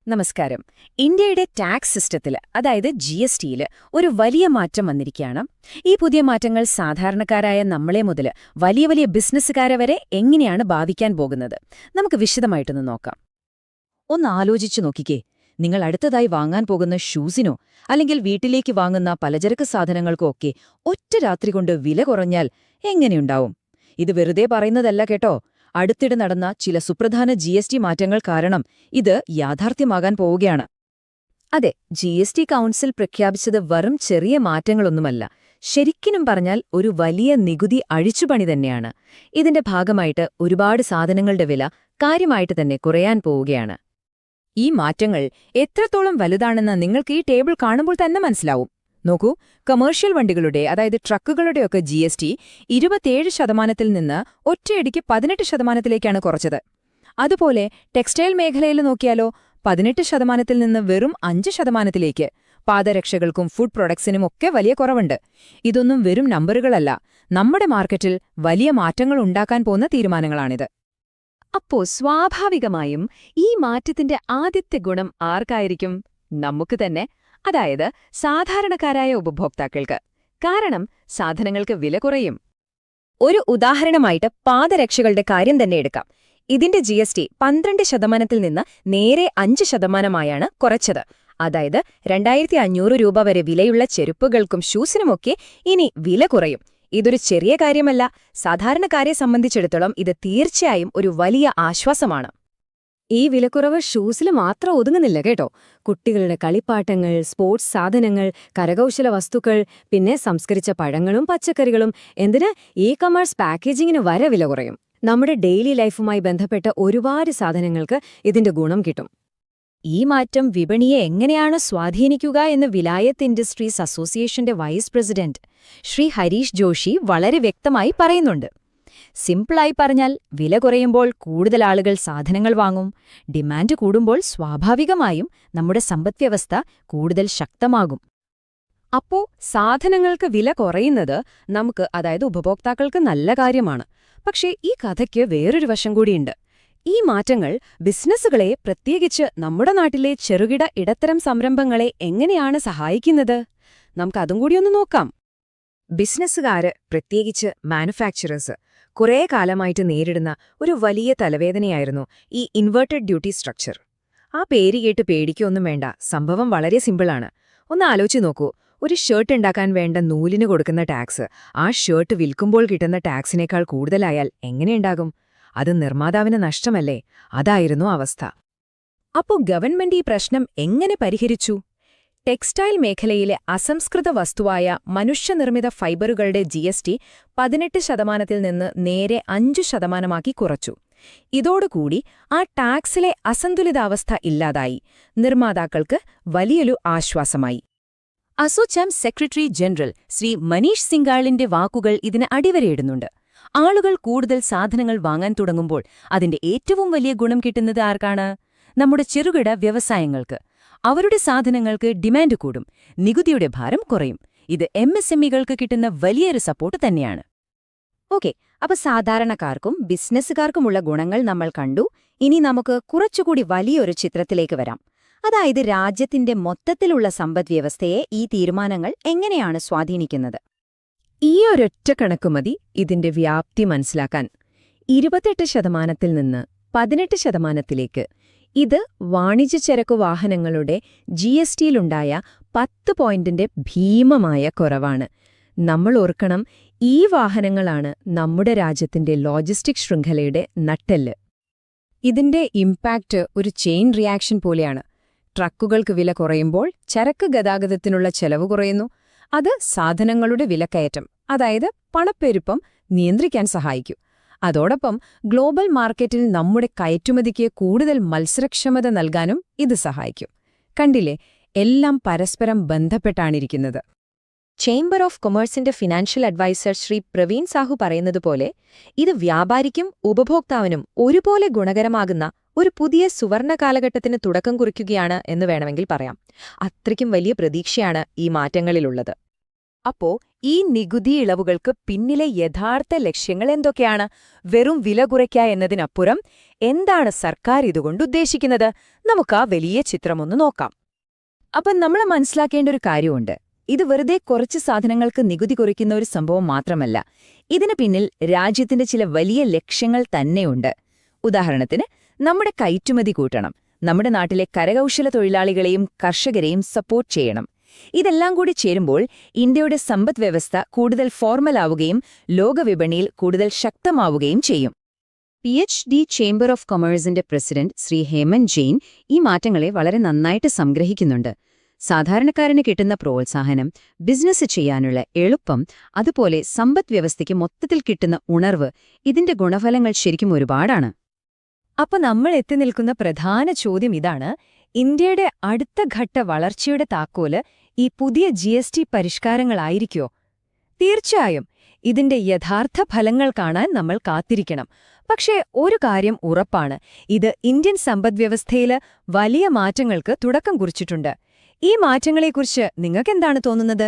നമസ്കാരം. ഇന്ത്യയുടെ ടാക്സ് സിസ്റ്റത്തിൽ, അതായത് GSTയിൽ ഒരു വലിയ മാറ്റം വന്നിരിക്കുകയാണ്. ഈ പുതിയ മാറ്റങ്ങൾ സാധാരണക്കാരായ നമ്മളെ മുതൽ വലിയ വലിയ ബിസിനസ്സുകാരെ വരെ എങ്ങനെയാണ് ബാധിക്കാൻ പോകുന്നത്? നമുക്ക് വിശദമായിട്ടൊന്ന് നോക്കാം. ഒന്ന് ആലോചിച്ചു നോക്കിക്കേ. നിങ്ങൾ അടുത്തതായി വാങ്ങാൻ പോകുന്ന ഷൂസിനോ അല്ലെങ്കിൽ വീട്ടിലേക്ക് വാങ്ങുന്ന പലചരക്ക് സാധനങ്ങൾക്കോ ഒക്കെ ഒറ്റ രാത്രി കൊണ്ട് വില കുറഞ്ഞാൽ എങ്ങനെയുണ്ടാവും? ഇത് വെറുതെ പറയുന്നതല്ല കേട്ടോ. അടുത്തിടെ നടന്ന ചില സുപ്രധാന GST മാറ്റങ്ങൾ കാരണം ഇത് യാഥാർത്ഥ്യമാകാൻ പോവുകയാണ്. അതെ, GST കൗൺസിൽ പ്രഖ്യാപിച്ചത് വെറും ചെറിയ മാറ്റങ്ങളൊന്നുമല്ല. ശരിക്കിനും പറഞ്ഞാൽ ഒരു വലിയ നികുതി അഴിച്ചുപണി തന്നെയാണ്. ഇതിന്റെ ഭാഗമായിട്ട് ഒരുപാട് സാധനങ്ങളുടെ വില കാര്യമായിട്ട് തന്നെ കുറയാൻ പോവുകയാണ്. ഈ മാറ്റങ്ങൾ എത്രത്തോളം വലുതാണെന്ന് നിങ്ങൾക്ക് ഈ ടേബിൾ കാണുമ്പോൾ തന്നെ മനസ്സിലാവും. നോക്കൂ, കമേഴ്ഷ്യൽ വണ്ടികളുടെ, അതായത് ട്രക്കുകളുടെയൊക്കെ GST 27% നിന്ന് ഒറ്റയടിക്ക് 18%ലേക്കാണ് കുറച്ചത്. അതുപോലെ ടെക്സ്റ്റൈൽ മേഖലയിൽ നോക്കിയാലോ 18% നിന്ന് വെറും 5%ലേക്ക്. പാദരക്ഷകൾക്കും ഫുഡ് പ്രൊഡക്ട്സിനും ഒക്കെ വലിയ കുറവുണ്ട്. ഇതൊന്നും വെറും നമ്പറുകളല്ല, നമ്മുടെ മാർക്കറ്റിൽ വലിയ മാറ്റങ്ങൾ ഉണ്ടാക്കാൻ പോകുന്ന തീരുമാനങ്ങളാണിത്. അപ്പോ സ്വാഭാവികമായും ഈ മാറ്റത്തിന്റെ ആദ്യത്തെ ഗുണം ആർക്കായിരിക്കും? നമുക്ക് തന്നെ, അതായത് സാധാരണക്കാരായ ഉപഭോക്താക്കൾക്ക്. കാരണം സാധനങ്ങൾക്ക് വില കുറയും. ഒരു ഉദാഹരണമായിട്ട് പാദരക്ഷകളുടെ കാര്യം തന്നെ എടുക്കാം. ഇതിന്റെ GST 12% നിന്ന് നേരെ 5%മായാണ് കുറച്ചത്. അതായത് 2500 രൂപ വരെ വിലയുള്ള ചെരുപ്പുകൾക്കും ഷൂസിനുമൊക്കെ ഇനി വില കുറയും. ഇതൊരു ചെറിയ കാര്യമല്ല. സാധാരണക്കാരെ സംബന്ധിച്ചിടത്തോളം ഇത് തീർച്ചയായും ഒരു വലിയ ആശ്വാസമാണ്. ഈ വിലക്കുറവ് ഷൂസിൽ മാത്രം ഒതുങ്ങുന്നില്ല കേട്ടോ. കുട്ടികളുടെ കളിപ്പാട്ടങ്ങൾ, സ്പോർട്സ് സാധനങ്ങൾ, കരകൗശല വസ്തുക്കൾ, പിന്നെ സംസ്കരിച്ച പഴങ്ങളും പച്ചക്കറികളും, എന്തിന് ഇ-കൊമേഴ്സ് പാക്കേജിങ്ങിന് വരെ വില കുറയും. നമ്മുടെ ഡെയിലി ലൈഫുമായി ബന്ധപ്പെട്ട ഒരുപാട് സാധനങ്ങൾക്ക് ഇതിന്റെ ഗുണം കിട്ടും. ഈ മാറ്റം വിപണിയെ എങ്ങനെയാണ് സ്വാധീനിക്കുക എന്ന് വിലായത്ത് ഇൻഡസ്ട്രീസ് അസോസിയേഷന്റെ വൈസ് പ്രസിഡന്റ് ശ്രീ ഹരീഷ് ജോഷി വളരെ വ്യക്തമായി പറയുന്നുണ്ട്. സിംപിളായി പറഞ്ഞാൽ, വില കുറയുമ്പോൾ കൂടുതൽ ആളുകൾ സാധനങ്ങൾ വാങ്ങും. ഡിമാൻഡ് കൂടുമ്പോൾ സ്വാഭാവികമായും നമ്മുടെ സമ്പദ്വ്യവസ്ഥ കൂടുതൽ ശക്തമാകും. അപ്പോ സാധനങ്ങൾക്ക് വില കുറയുന്നത് നമുക്ക്, അതായത് ഉപഭോക്താക്കൾക്ക് നല്ല കാര്യമാണ്. പക്ഷേ ഈ കഥയ്ക്ക് വേറൊരു വശം കൂടിയുണ്ട്. ഈ മാറ്റങ്ങൾ ബിസിനസ്സുകളെ, പ്രത്യേകിച്ച് നമ്മുടെ നാട്ടിലെ ചെറുകിട ഇടത്തരം സംരംഭങ്ങളെ എങ്ങനെയാണ് സഹായിക്കുന്നത്? നമുക്കതും കൂടിയൊന്ന് നോക്കാം. ബിസിനസ്സുകാര്, പ്രത്യേകിച്ച് മാനുഫാക്ചറേഴ്സ്, കുറേ കാലമായിട്ട് നേരിടുന്ന ഒരു വലിയ തലവേദനയായിരുന്നു ഈ ഇൻവേർട്ടഡ് ഡ്യൂട്ടി സ്ട്രക്ചർ. ആ പേര് കേട്ട് പേടിക്കൊന്നും വേണ്ട. സംഭവം വളരെ സിമ്പിളാണ്. ഒന്ന് ആലോചിച്ച് നോക്കൂ. ഒരു ഷർട്ട് ഉണ്ടാക്കാൻ വേണ്ട നൂലിന് കൊടുക്കുന്ന ടാക്സ് ആ ഷർട്ട് വിൽക്കുമ്പോൾ കിട്ടുന്ന ടാക്സിനേക്കാൾ കൂടുതലായാൽ എങ്ങനെയുണ്ടാകും? അത് നിർമ്മാതാവിന് നഷ്ടമല്ലേ? അതായിരുന്നു അവസ്ഥ. അപ്പോൾ ഗവൺമെന്റ് ഈ പ്രശ്നം എങ്ങനെ പരിഹരിച്ചു? ടെക്സ്റ്റൈൽ മേഖലയിലെ അസംസ്കൃത വസ്തുവായ മനുഷ്യനിർമ്മിത ഫൈബറുകളുടെ GST 18% നിന്ന് നേരെ 5%മാക്കി കുറച്ചു. ഇതോടുകൂടി ആ ടാക്സിലെ അസന്തുലിതാവസ്ഥ ഇല്ലാതായി. നിർമ്മാതാക്കൾക്ക് വലിയൊരു ആശ്വാസമായി. അസോചാം സെക്രട്ടറി ജനറൽ ശ്രീ മനീഷ് സിംഗാളിന്റെ വാക്കുകൾ ഇതിന് അടിവരയിടുന്നുണ്ട്. ആളുകൾ കൂടുതൽ സാധനങ്ങൾ വാങ്ങാൻ തുടങ്ങുമ്പോൾ അതിന്റെ ഏറ്റവും വലിയ ഗുണം കിട്ടുന്നത് ആർക്കാണ്? നമ്മുടെ ചെറുകിട വ്യവസായങ്ങൾക്ക്. അവരുടെ സാധനങ്ങൾക്ക് ഡിമാൻഡ് കൂടും, നികുതിയുടെ ഭാരം കുറയും. ഇത് MSMEകൾക്ക് കിട്ടുന്ന വലിയൊരു സപ്പോർട്ട് തന്നെയാണ്. ഓക്കെ, അപ്പൊ സാധാരണക്കാർക്കും ബിസിനസ്സുകാർക്കുമുള്ള ഗുണങ്ങൾ നമ്മൾ കണ്ടു. ഇനി നമുക്ക് കുറച്ചുകൂടി വലിയൊരു ചിത്രത്തിലേക്ക് വരാം. അതായത് രാജ്യത്തിന്റെ മൊത്തത്തിലുള്ള സമ്പദ്വ്യവസ്ഥയെ ഈ തീരുമാനങ്ങൾ എങ്ങനെയാണ് സ്വാധീനിക്കുന്നത്? ഈ ഒരൊറ്റ കണക്ക് മതി ഇതിന്റെ വ്യാപ്തി മനസ്സിലാക്കാൻ. 28% നിന്ന് 18%ലേക്ക്. ഇത് വാണിജ്യചരക്കു വാഹനങ്ങളുടെ GSTയിലുണ്ടായ 10 പോയിന്റിന്റെ ഭീമമായ കുറവാണ്. നമ്മൾ ഓർക്കണം, ഈ വാഹനങ്ങളാണ് നമ്മുടെ രാജ്യത്തിന്റെ ലോജിസ്റ്റിക് ശൃംഖലയുടെ നട്ടെല്ല്. ഇതിന്റെ ഇംപാക്റ്റ് ഒരു ചെയിൻ റിയാക്ഷൻ പോലെയാണ്. ട്രക്കുകൾക്ക് വില കുറയുമ്പോൾ ചരക്ക് ഗതാഗതത്തിനുള്ള ചെലവ് കുറയുന്നു. അത് സാധനങ്ങളുടെ വിലക്കയറ്റം, അതായത് പണപ്പെരുപ്പം, നിയന്ത്രിക്കാൻ സഹായിക്കും. അതോടൊപ്പം ഗ്ലോബൽ മാർക്കറ്റിൽ നമ്മുടെ കയറ്റുമതിക്ക് കൂടുതൽ മത്സരക്ഷമത നൽകാനും ഇത് സഹായിക്കും. കണ്ടില്ലേ, എല്ലാം പരസ്പരം ബന്ധപ്പെട്ടാണിരിക്കുന്നത്. ചേംബർ ഓഫ് കൊമേഴ്സിന്റെ ഫിനാൻഷ്യൽ അഡ്വൈസർ ശ്രീ പ്രവീൺ സാഹു പറയുന്നതുപോലെ, ഇത് വ്യാപാരിക്കും ഉപഭോക്താവിനും ഒരുപോലെ ഗുണകരമാകുന്ന ഒരു പുതിയ സുവർണ കാലഘട്ടത്തിന് തുടക്കം കുറിക്കുകയാണ് എന്ന് വേണമെങ്കിൽ പറയാം. അത്രയ്ക്കും വലിയ പ്രതീക്ഷയാണ് ഈ മാറ്റങ്ങളിലുള്ളത്. അപ്പോ ഈ നികുതി ഇളവുകൾക്ക് പിന്നിലെ യഥാർത്ഥ ലക്ഷ്യങ്ങൾ എന്തൊക്കെയാണ്? വെറും വില കുറയ്ക്കുക എന്നതിനപ്പുറം എന്താണ് സർക്കാർ ഇതുകൊണ്ട് ഉദ്ദേശിക്കുന്നത്? നമുക്ക് ആ വലിയ ചിത്രമൊന്ന് നോക്കാം. അപ്പം നമ്മൾ മനസ്സിലാക്കേണ്ട ഒരു കാര്യമുണ്ട്. ഇത് വെറുതെ കുറച്ച് സാധനങ്ങൾക്ക് നികുതി കുറയ്ക്കുന്ന ഒരു സംഭവം മാത്രമല്ല. ഇതിന് പിന്നിൽ രാജ്യത്തിന്റെ ചില വലിയ ലക്ഷ്യങ്ങൾ തന്നെയുണ്ട്. ഉദാഹരണത്തിന്, നമ്മുടെ കയറ്റുമതി കൂട്ടണം, നമ്മുടെ നാട്ടിലെ കരകൗശല തൊഴിലാളികളെയും കർഷകരെയും സപ്പോർട്ട് ചെയ്യണം. ഇതെല്ലാം കൂടി ചേരുമ്പോൾ ഇന്ത്യയുടെ സമ്പദ്വ്യവസ്ഥ കൂടുതൽ ഫോർമലാവുകയും ലോകവിപണിയിൽ കൂടുതൽ ശക്തമാവുകയും ചെയ്യും. PhD ചേംബർ ഓഫ് കൊമേഴ്സിന്റെ പ്രസിഡന്റ് ശ്രീ ഹേമന്ത് ജെയിൻ ഈ മാറ്റങ്ങളെ വളരെ നന്നായിട്ട് സംഗ്രഹിക്കുന്നുണ്ട്. സാധാരണക്കാരന് കിട്ടുന്ന പ്രോത്സാഹനം, ബിസിനസ് ചെയ്യാനുള്ള എളുപ്പം, അതുപോലെ സമ്പദ്വ്യവസ്ഥയ്ക്ക് മൊത്തത്തിൽ കിട്ടുന്ന ഉണർവ്, ഇതിന്റെ ഗുണഫലങ്ങൾ ശരിക്കും ഒരുപാടാണ്. അപ്പൊ നമ്മൾ എത്തി നിൽക്കുന്ന പ്രധാന ചോദ്യം ഇതാണ്: ഇന്ത്യയുടെ അടുത്ത ഘട്ട വളർച്ചയുടെ താക്കോല് ഈ പുതിയ GST പരിഷ്കാരങ്ങളായിരിക്കോ? തീർച്ചയായും ഇതിന്റെ യഥാർത്ഥ ഫലങ്ങൾ കാണാൻ നമ്മൾ കാത്തിരിക്കണം. പക്ഷേ ഒരു കാര്യം ഉറപ്പാണ്, ഇത് ഇന്ത്യൻ സമ്പദ്വ്യവസ്ഥയില് വലിയ മാറ്റങ്ങൾക്ക് തുടക്കം കുറിച്ചിട്ടുണ്ട്. ഈ മാറ്റങ്ങളെക്കുറിച്ച് നിങ്ങൾക്കെന്താണ് തോന്നുന്നത്?